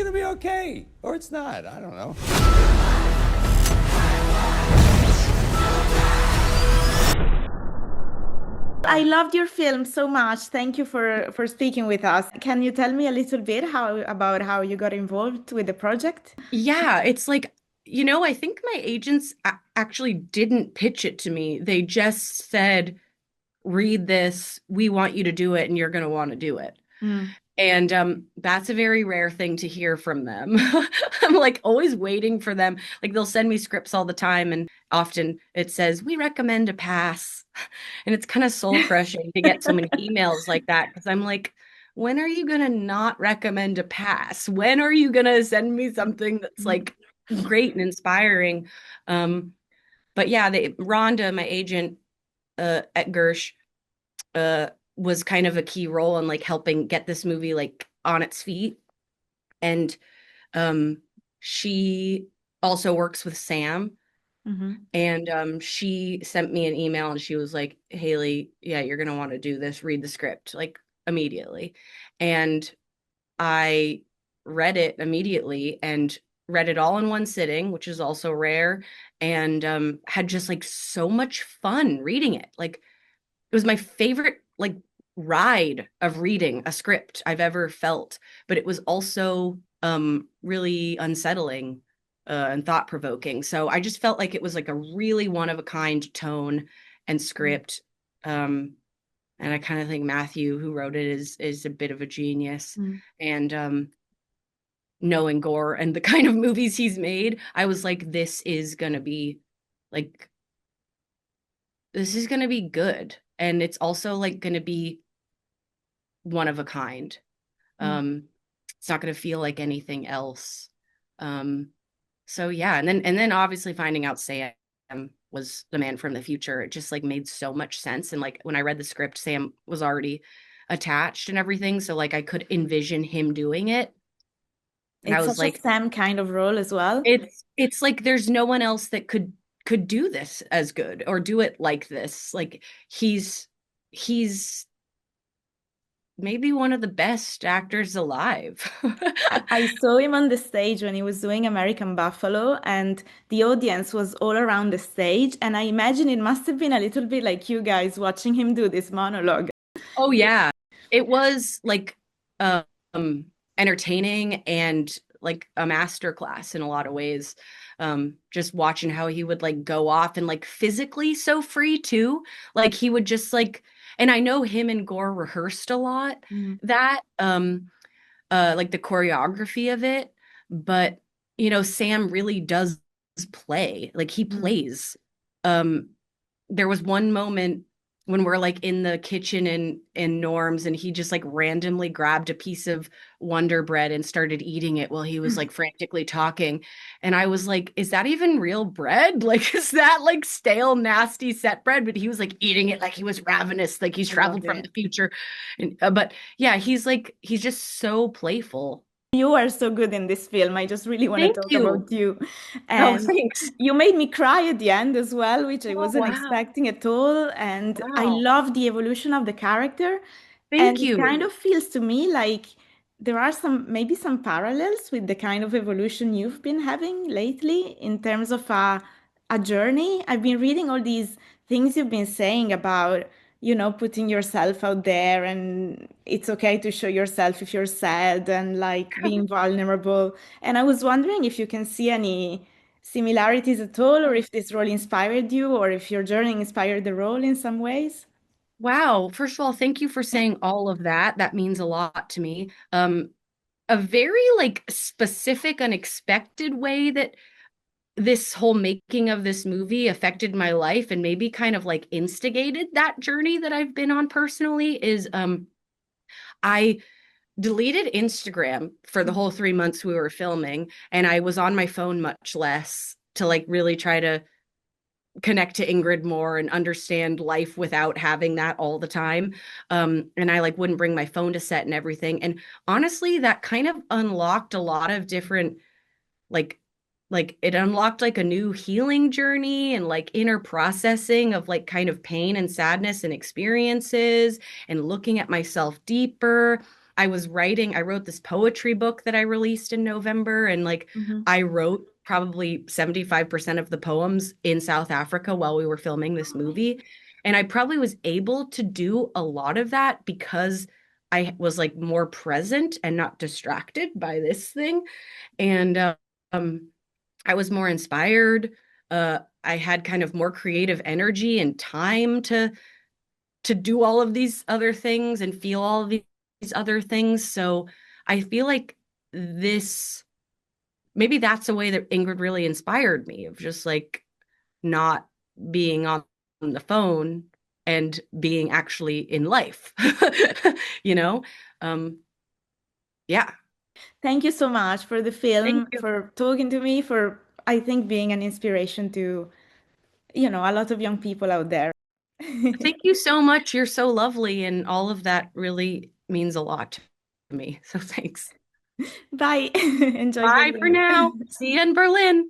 going to be okay. Or it's not. I don't know. I loved your film so much. Thank you for speaking with us. Can you tell me a little bit how you got involved with the project? Yeah, it's like, I think my agents actually didn't pitch it to me. They just said, read this, we want you to do it, and you're going to want to do it. Mm. And that's a very rare thing to hear from them. I'm like always waiting for them. Like they'll send me scripts all the time, and often it says, we recommend a pass. And it's kind of soul crushing to get so many emails like that because I'm like, when are you going to not recommend a pass? When are you going to send me something that's like great and inspiring? Um, but yeah, Rhonda, my agent at Gersh, uh was kind of a key role in like helping get this movie like on its feet. And um she also works with Sam, Hmm. and she sent me an email and she was like, Haley, yeah, you're gonna want to do this, read the script like immediately. And I read it immediately and read it all in one sitting, which is also rare, and had just like so much fun reading it. Like it was my favorite like ride of reading a script I've ever felt, but it was also really unsettling and thought provoking. So I just felt like it was like a really one of a kind tone and script. Um, and I kind of think Matthew, who wrote it, is a bit of a genius. Mm. And knowing Gore and the kind of movies he's made, I was like, like this is gonna be good. And it's also like gonna be one of a kind. Mm. Um, it's not going to feel like anything else. Um, so yeah, and then obviously finding out Sam was the man from the future, it just like made so much sense. And like when I read the script, Sam was already attached and everything, so like I could envision him doing it. And I It's was such a like, Sam kind of role as well. it's like there's no one else that could do this as good or do it like this. Like he's maybe one of the best actors alive. I saw him on the stage when he was doing American Buffalo, and the audience was all around the stage. And I imagine it must have been a little bit like you guys watching him do this monologue. Oh yeah. It was like um entertaining and like a master class in a lot of ways. Just watching how he would like go off and like physically so free too. Like he would just like, and I know him and Gore rehearsed a lot Mm. that like the choreography of it, but Sam really does play. Like he Mm. plays. Um there was one moment when we're like in the kitchen in Norm's, and he just like randomly grabbed a piece of Wonder Bread and started eating it while he was like frantically talking. And I was like, is that even real bread? Like, is that like stale, nasty set bread? But he was like eating it like he was ravenous, like he's I love traveled from it. the future. And but yeah, he's just so playful. You are so good in this film. I just really want to Thank talk you. about you. Oh, And thanks. you made me cry at the end as well, which I Oh, wasn't wow. expecting at all. And I Wow. love the evolution of the character. And Thank it kind you. of feels to me like there are maybe some parallels with the kind of evolution you've been having lately in terms of a journey. I've been reading all these things you've been saying about, putting yourself out there, and it's okay to show yourself if you're sad and like being vulnerable. And I was wondering if you can see any similarities at all, or if this role inspired you, or if your journey inspired the role in some ways. Wow. First of all, thank you for saying all of that. That means a lot to me. A very like specific, unexpected way that this whole making of this movie affected my life and maybe kind of like instigated that journey that I've been on personally is I deleted Instagram for the whole 3 months we were filming, and I was on my phone much less to like really try to connect to Ingrid more and understand life without having that all the time. And I like wouldn't bring my phone to set and everything. And honestly, that kind of unlocked a lot of different like it unlocked like a new healing journey and like inner processing of like kind of pain and sadness and experiences and looking at myself deeper. I wrote this poetry book that I released in November, and like Mhm. I wrote probably 75% of the poems in South Africa while we were filming this movie. And I probably was able to do a lot of that because I was like more present and not distracted by this thing. And um, I was more inspired. I had kind of more creative energy and time to do all of these other things and feel all of these other things. So I feel like this maybe that's a way that Ingrid really inspired me of just like not being on the phone and being actually in life. you know? Um, yeah. Thank you so much for the Thank film, you. for talking to me, for I think being an inspiration to, a lot of young people out there. Thank you so much. You're so lovely, and all of that really means a lot to me. So thanks. Bye. Enjoy Bye for Berlin. now. See you in Berlin.